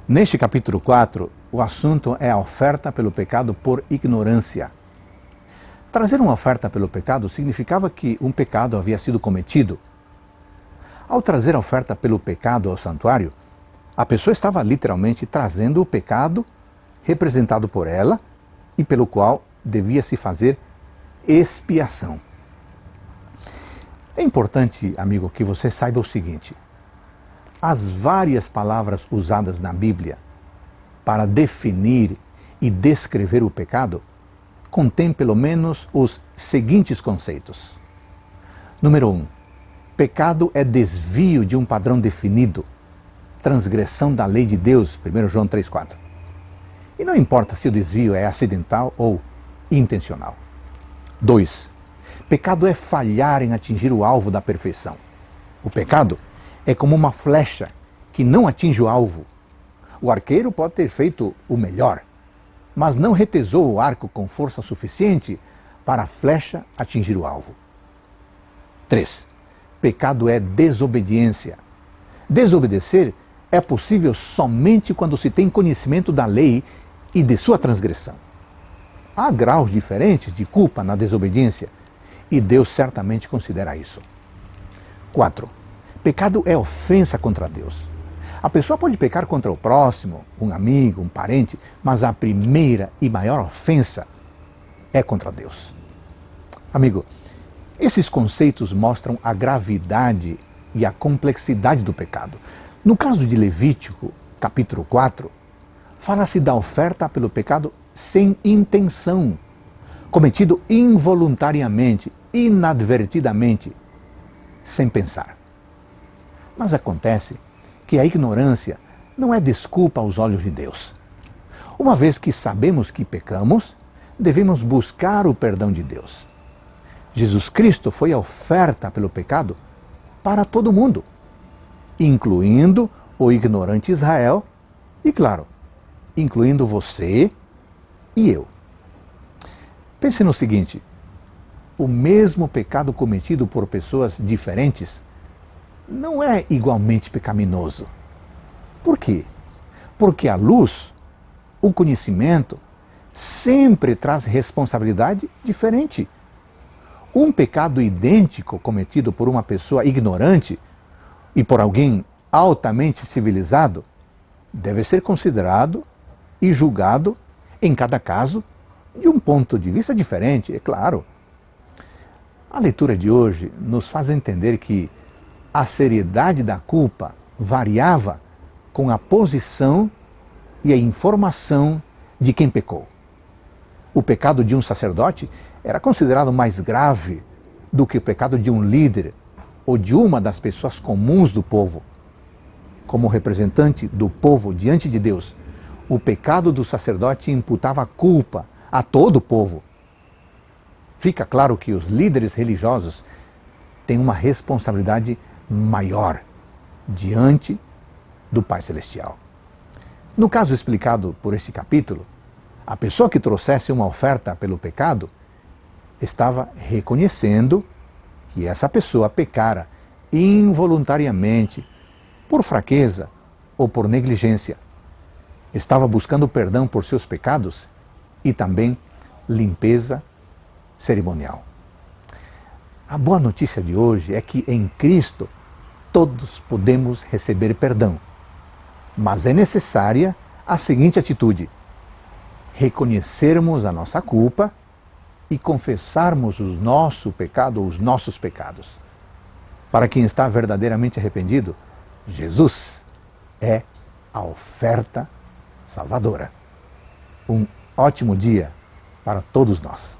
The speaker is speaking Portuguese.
Neste capítulo 4, o assunto é a oferta pelo pecado por ignorância. Trazer uma oferta pelo pecado significava que um pecado havia sido cometido. Ao trazer a oferta pelo pecado ao santuário, a pessoa estava literalmente trazendo o pecado representado por ela e pelo qual devia se fazer expiação. É importante, amigo, que você saiba o seguinte: as várias palavras usadas na Bíblia para definir e descrever o pecado contêm pelo menos os seguintes conceitos. Número 1. Pecado é desvio de um padrão definido, transgressão da lei de Deus, 1 João 3,4. E não importa se o desvio é acidental ou intencional. 2. Pecado é falhar em atingir o alvo da perfeição. O pecado é como uma flecha que não atinge o alvo. O arqueiro pode ter feito o melhor, mas não retesou o arco com força suficiente para a flecha atingir o alvo. 3. Pecado é desobediência. Desobedecer é possível somente quando se tem conhecimento da lei e de sua transgressão. Há graus diferentes de culpa na desobediência e Deus certamente considera isso. 4. Pecado é ofensa contra Deus. A pessoa pode pecar contra o próximo, um amigo, um parente, mas a primeira e maior ofensa é contra Deus. Amigo, esses conceitos mostram a gravidade e a complexidade do pecado. No caso de Levítico, capítulo 4, fala-se da oferta pelo pecado sem intenção, cometido involuntariamente, inadvertidamente, sem pensar. Mas acontece que a ignorância não é desculpa aos olhos de Deus. Uma vez que sabemos que pecamos, devemos buscar o perdão de Deus. Jesus Cristo foi a oferta pelo pecado para todo mundo, incluindo o ignorante Israel e, claro, incluindo você e eu. Pense no seguinte: o mesmo pecado cometido por pessoas diferentes não é igualmente pecaminoso. Por quê? Porque a luz, o conhecimento, sempre traz responsabilidade diferente. Um pecado idêntico cometido por uma pessoa ignorante e por alguém altamente civilizado deve ser considerado e julgado, em cada caso, de um ponto de vista diferente, é claro. A leitura de hoje nos faz entender que a seriedade da culpa variava com a posição e a informação de quem pecou. O pecado de um sacerdote era considerado mais grave do que o pecado de um líder ou de uma das pessoas comuns do povo. Como representante do povo diante de Deus, o pecado do sacerdote imputava culpa a todo o povo. Fica claro que os líderes religiosos têm uma responsabilidade maior diante do Pai Celestial. No caso explicado por este capítulo, a pessoa que trouxesse uma oferta pelo pecado estava reconhecendo que essa pessoa pecara involuntariamente, por fraqueza ou por negligência. Estava buscando perdão por seus pecados e também limpeza cerimonial. A boa notícia de hoje é que em Cristo todos podemos receber perdão, mas é necessária a seguinte atitude: reconhecermos a nossa culpa e confessarmos o nosso pecado ou os nossos pecados. Para quem está verdadeiramente arrependido, Jesus é a oferta salvadora. Um ótimo dia para todos nós.